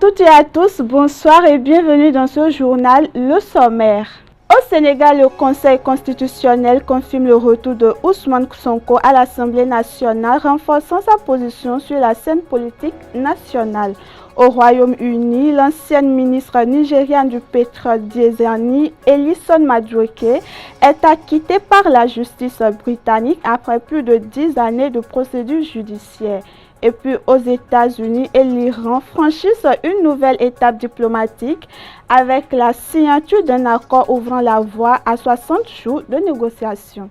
toutes et à tous, bonsoir et bienvenue dans ce journal Le Sommaire. Au Sénégal, le Conseil constitutionnel confirme le retour de Ousmane Sonko à l'Assemblée nationale, renforçant sa position sur la scène politique nationale. Au Royaume-Uni, l'ancienne ministre nigériane du pétrole Diezani, Ellison Madueke, est acquittée par la justice britannique après plus de 10 années de procédure judiciaire. Et puis aux États-Unis et l'Iran franchissent une nouvelle étape diplomatique avec la signature d'un accord ouvrant la voie à 60 jours de négociations.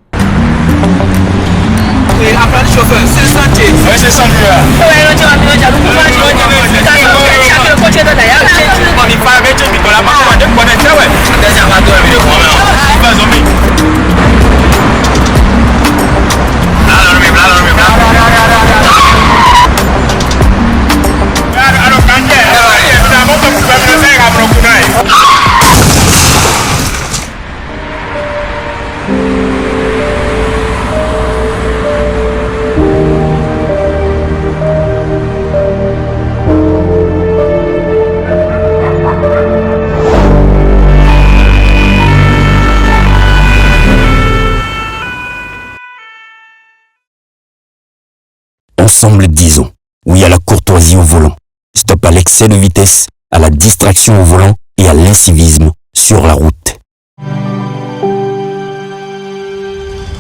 Ensemble, disons oui à la courtoisie au volant. Stop à l'excès de vitesse, à la distraction au volant et à l'incivisme sur la route.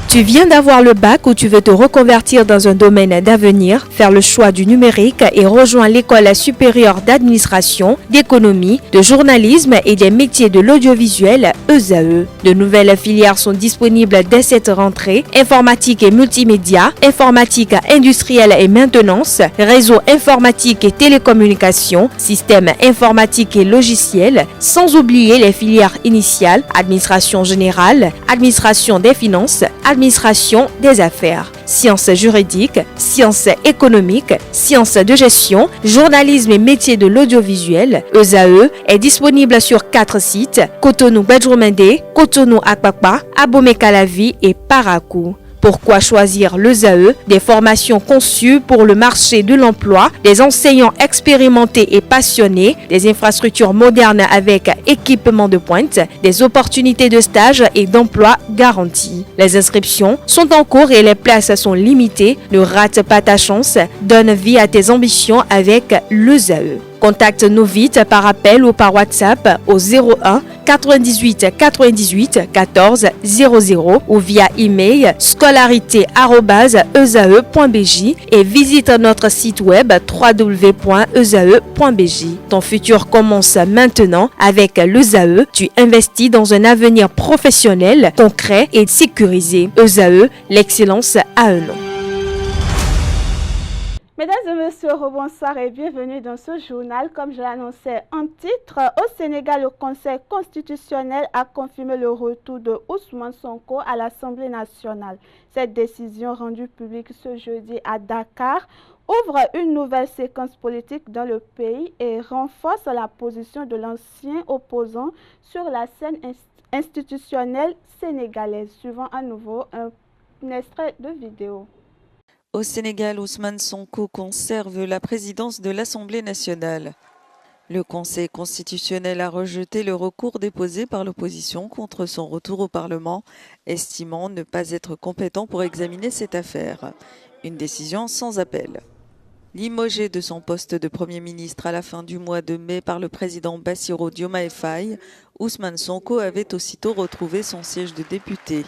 Tu viens d'avoir le bac ou tu veux te reconvertir dans un domaine d'avenir, faire le choix du numérique et rejoindre l'école supérieure d'administration, d'économie, de journalisme et des métiers de l'audiovisuel ESAE. De nouvelles filières sont disponibles dès cette rentrée: informatique et multimédia, informatique industrielle et maintenance, réseau informatique et télécommunications, système informatique et logiciel, sans oublier les filières initiales: administration générale, administration des finances, administration des affaires, sciences juridiques, sciences économiques, sciences de gestion, journalisme et métiers de l'audiovisuel. ESAE est disponible sur 4 sites: Cotonou-Badjoumendé, Cotonou-Akpakpa, Abomey-Calavi et Parakou. Pourquoi choisir l'ESAE? Des formations conçues pour le marché de l'emploi, des enseignants expérimentés et passionnés, des infrastructures modernes avec équipement de pointe, des opportunités de stage et d'emploi garanties. Les inscriptions sont en cours et les places sont limitées. Ne rate pas ta chance, donne vie à tes ambitions avec l'ESAE. Contacte-nous vite par appel ou par WhatsApp au 01 98 98 14 00 ou via email scolarité@esae.bj et visite notre site web www.esae.bj. Ton futur commence maintenant avec l'ESAE. Tu investis dans un avenir professionnel, concret et sécurisé. ESAE, l'excellence à un nom. Mesdames et messieurs, bonsoir et bienvenue dans ce journal. Comme je l'annonçais en titre, au Sénégal, le Conseil constitutionnel a confirmé le retour de Ousmane Sonko à l'Assemblée nationale. Cette décision rendue publique ce jeudi à Dakar ouvre une nouvelle séquence politique dans le pays et renforce la position de l'ancien opposant sur la scène institutionnelle sénégalaise. Suivant à nouveau un extrait de vidéo. Au Sénégal, Ousmane Sonko conserve la présidence de l'Assemblée nationale. Le Conseil constitutionnel a rejeté le recours déposé par l'opposition contre son retour au Parlement, estimant ne pas être compétent pour examiner cette affaire. Une décision sans appel. Limogé de son poste de Premier ministre à la fin du mois de mai par le président Bassirou Diomaye Faye, Ousmane Sonko avait aussitôt retrouvé son siège de député,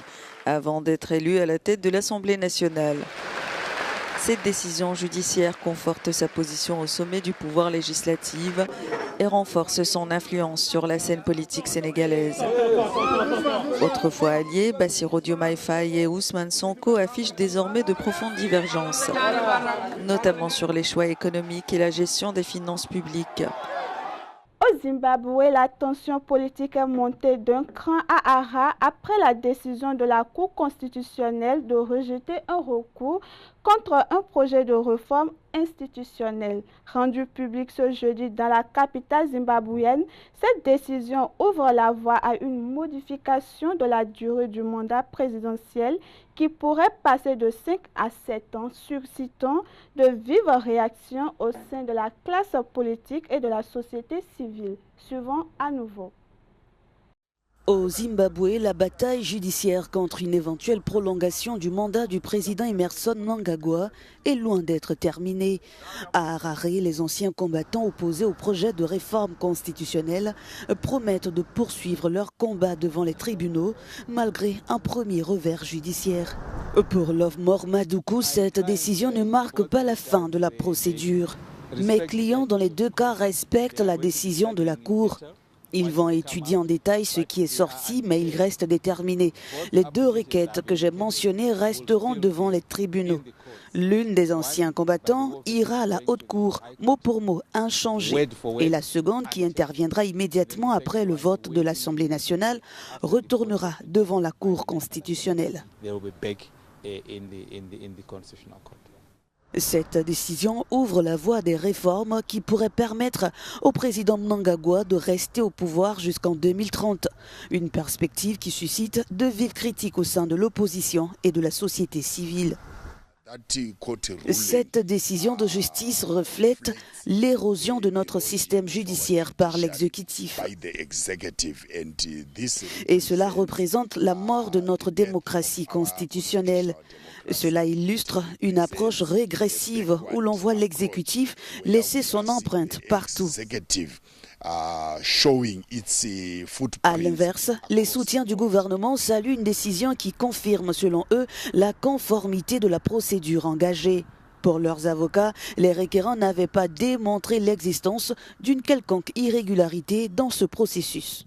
avant d'être élu à la tête de l'Assemblée nationale. Cette décision judiciaire conforte sa position au sommet du pouvoir législatif et renforce son influence sur la scène politique sénégalaise. Autrefois alliés, Bassirou Diomaye Faye et Ousmane Sonko affichent désormais de profondes divergences, notamment sur les choix économiques et la gestion des finances publiques. Au Zimbabwe, la tension politique est montée d'un cran à Harare après la décision de la Cour constitutionnelle de rejeter un recours contre un projet de réforme institutionnel. Rendue publique ce jeudi dans la capitale zimbabwéenne, cette décision ouvre la voie à une modification de la durée du mandat présidentiel qui pourrait passer de 5 à 7 ans, suscitant de vives réactions au sein de la classe politique et de la société civile. Suivons à nouveau. Au Zimbabwe, la bataille judiciaire contre une éventuelle prolongation du mandat du président Emmerson Mnangagwa est loin d'être terminée. À Harare, les anciens combattants opposés au projet de réforme constitutionnelle promettent de poursuivre leur combat devant les tribunaux malgré un premier revers judiciaire. Pour Lovemore Maduku, cette décision ne marque pas la fin de la procédure. Mes clients dans les deux cas respectent la décision de la Cour. Ils vont étudier en détail ce qui est sorti, mais ils restent déterminés. Les deux requêtes que j'ai mentionnées resteront devant les tribunaux. L'une des anciens combattants ira à la haute cour, mot pour mot, inchangée. Et la seconde, qui interviendra immédiatement après le vote de l'Assemblée nationale, retournera devant la Cour constitutionnelle. Cette décision ouvre la voie des réformes qui pourraient permettre au président Mnangagwa de rester au pouvoir jusqu'en 2030. Une perspective qui suscite de vives critiques au sein de l'opposition et de la société civile. Cette décision de justice reflète l'érosion de notre système judiciaire par l'exécutif. Et cela représente la mort de notre démocratie constitutionnelle. Cela illustre une approche régressive où l'on voit l'exécutif laisser son empreinte partout. À l'inverse, les soutiens du gouvernement saluent une décision qui confirme, selon eux, la conformité de la procédure engagée. Pour leurs avocats, les requérants n'avaient pas démontré l'existence d'une quelconque irrégularité dans ce processus.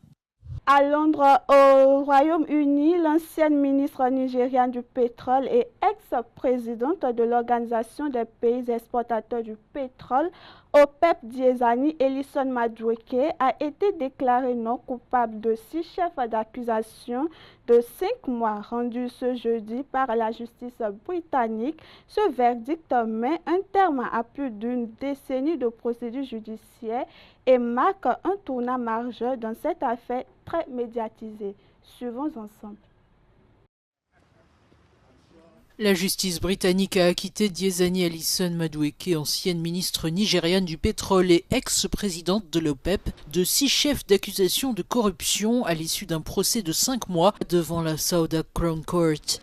À Londres, au Royaume-Uni, l'ancienne ministre nigériane du pétrole et ex-présidente de l'Organisation des pays exportateurs du pétrole, OPEP Diezani, Ellison Madueke, a été déclarée non coupable de 6 chefs d'accusation de 5 mois rendus ce jeudi par la justice britannique. Ce verdict met un terme à plus d'une décennie de procédures judiciaires et marque un tournant majeur dans cette affaire très médiatisée. Suivons ensemble. La justice britannique a acquitté Diezani Ellison Madueke, ancienne ministre nigériane du pétrole et ex-présidente de l'OPEP, de 6 chefs d'accusation de corruption à l'issue d'un procès de 5 mois devant la Southwark Crown Court.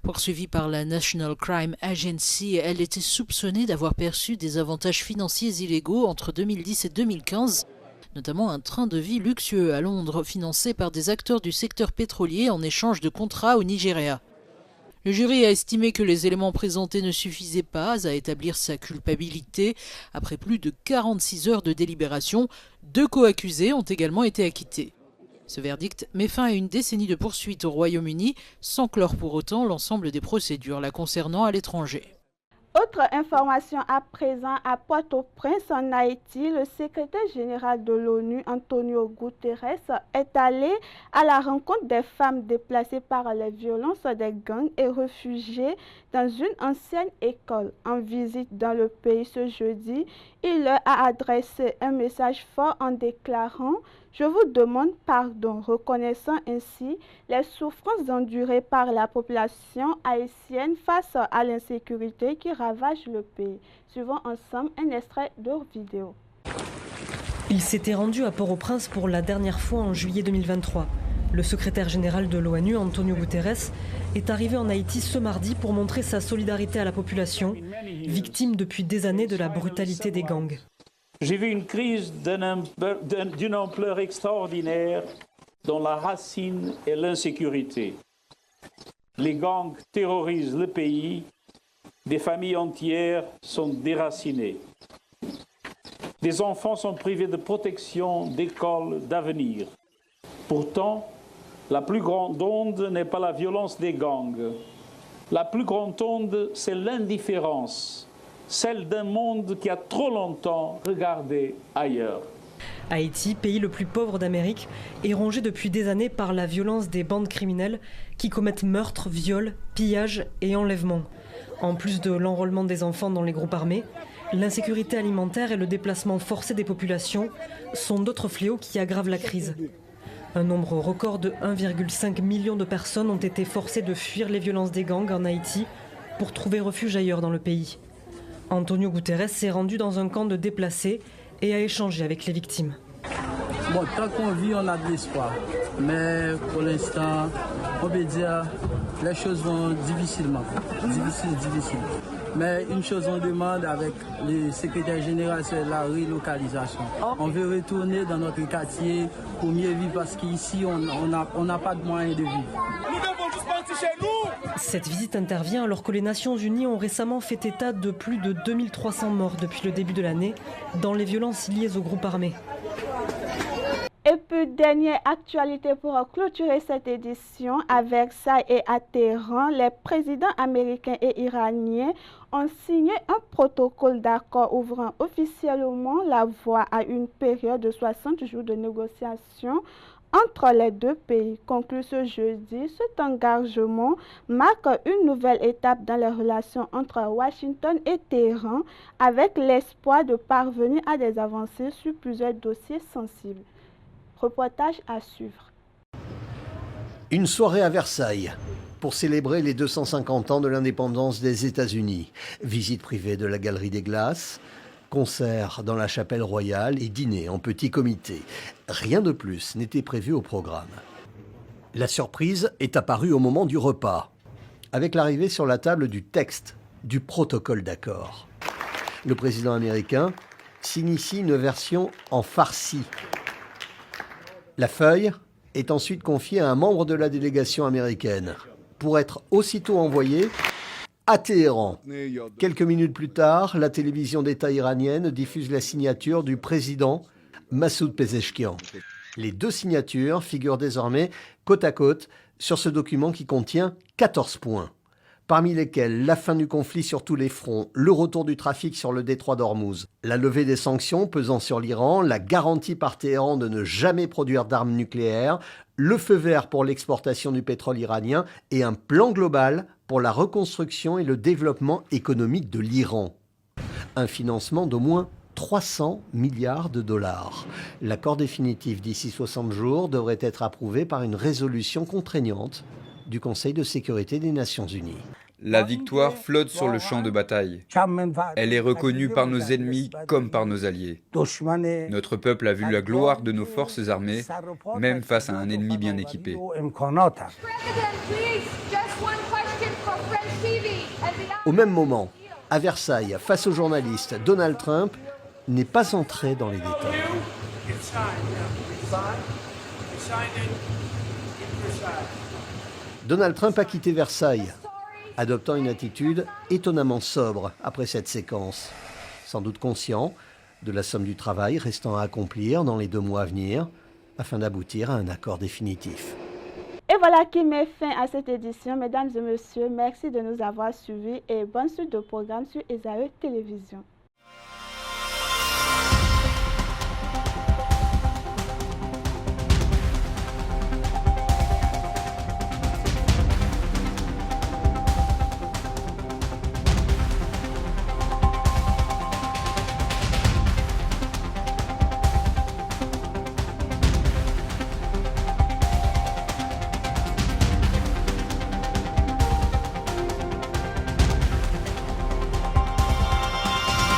Poursuivie par la National Crime Agency, elle était soupçonnée d'avoir perçu des avantages financiers illégaux entre 2010 et 2015, notamment un train de vie luxueux à Londres financé par des acteurs du secteur pétrolier en échange de contrats au Nigeria. Le jury a estimé que les éléments présentés ne suffisaient pas à établir sa culpabilité. Après plus de 46 heures de délibération, 2 co-accusés ont également été acquittés. Ce verdict met fin à une décennie de poursuites au Royaume-Uni, sans clore pour autant l'ensemble des procédures la concernant à l'étranger. Autre information à présent, à Port-au-Prince en Haïti, le secrétaire général de l'ONU, Antonio Guterres, est allé à la rencontre des femmes déplacées par les violences des gangs et réfugiées dans une ancienne école. En visite dans le pays ce jeudi, il leur a adressé un message fort en déclarant « Je vous demande pardon », reconnaissant ainsi les souffrances endurées par la population haïtienne face à l'insécurité qui ravage le pays. Suivons ensemble un extrait de vidéo. Il s'était rendu à Port-au-Prince pour la dernière fois en juillet 2023. Le secrétaire général de l'ONU, Antonio Guterres, est arrivé en Haïti ce mardi pour montrer sa solidarité à la population, victime depuis des années de la brutalité des gangs. J'ai vu une crise d'une ampleur extraordinaire dont la racine est l'insécurité. Les gangs terrorisent le pays, des familles entières sont déracinées. Des enfants sont privés de protection, d'écoles, d'avenir. Pourtant, la plus grande onde n'est pas la violence des gangs. La plus grande onde, c'est l'indifférence. Celle d'un monde qui a trop longtemps regardé ailleurs. Haïti, pays le plus pauvre d'Amérique, est rongé depuis des années par la violence des bandes criminelles qui commettent meurtres, viols, pillages et enlèvements. En plus de l'enrôlement des enfants dans les groupes armés, l'insécurité alimentaire et le déplacement forcé des populations sont d'autres fléaux qui aggravent la crise. Un nombre record de 1,5 million de personnes ont été forcées de fuir les violences des gangs en Haïti pour trouver refuge ailleurs dans le pays. Antonio Guterres s'est rendu dans un camp de déplacés et a échangé avec les victimes. Bon, tant qu'on vit, on a de l'espoir. Mais pour l'instant, on peut dire les choses vont difficilement. Difficile. Mais une chose on demande avec le secrétaire général, c'est la relocalisation. On veut retourner dans notre quartier pour mieux vivre parce qu'ici, on n'a pas de moyens de vivre. Nous devons juste partir chez nous. Cette visite intervient alors que les Nations Unies ont récemment fait état de plus de 2300 morts depuis le début de l'année dans les violences liées aux groupes armés. Et puis, dernière actualité pour clôturer cette édition, à Versailles et à Téhéran, les présidents américains et iraniens ont signé un protocole d'accord ouvrant officiellement la voie à une période de 60 jours de négociations entre les deux pays. Conclu ce jeudi, cet engagement marque une nouvelle étape dans les relations entre Washington et Téhéran, avec l'espoir de parvenir à des avancées sur plusieurs dossiers sensibles. Reportage à suivre. Une soirée à Versailles pour célébrer les 250 ans de l'indépendance des États-Unis. Visite privée de la Galerie des Glaces, concert dans la Chapelle Royale et dîner en petit comité. Rien de plus n'était prévu au programme. La surprise est apparue au moment du repas, avec l'arrivée sur la table du texte du protocole d'accord. Le président américain signe ici une version en farci. La feuille est ensuite confiée à un membre de la délégation américaine pour être aussitôt envoyée à Téhéran. Quelques minutes plus tard, la télévision d'État iranienne diffuse la signature du président Massoud Pezeshkian. Les deux signatures figurent désormais côte à côte sur ce document qui contient 14 points, parmi lesquels la fin du conflit sur tous les fronts, le retour du trafic sur le détroit d'Ormuz, la levée des sanctions pesant sur l'Iran, la garantie par Téhéran de ne jamais produire d'armes nucléaires, le feu vert pour l'exportation du pétrole iranien et un plan global pour la reconstruction et le développement économique de l'Iran. Un financement d'au moins 300 milliards de dollars. L'accord définitif d'ici 60 jours devrait être approuvé par une résolution contraignante du Conseil de sécurité des Nations Unies. La victoire flotte sur le champ de bataille. Elle est reconnue par nos ennemis comme par nos alliés. Notre peuple a vu la gloire de nos forces armées, même face à un ennemi bien équipé. Au même moment, à Versailles, face aux journalistes, Donald Trump n'est pas entré dans les détails. Donald Trump a quitté Versailles, adoptant une attitude étonnamment sobre après cette séquence. Sans doute conscient de la somme du travail restant à accomplir dans les 2 mois à venir, afin d'aboutir à un accord définitif. Et voilà qui met fin à cette édition. Mesdames et messieurs, merci de nous avoir suivis et bonne suite de programme sur Esaü Télévision.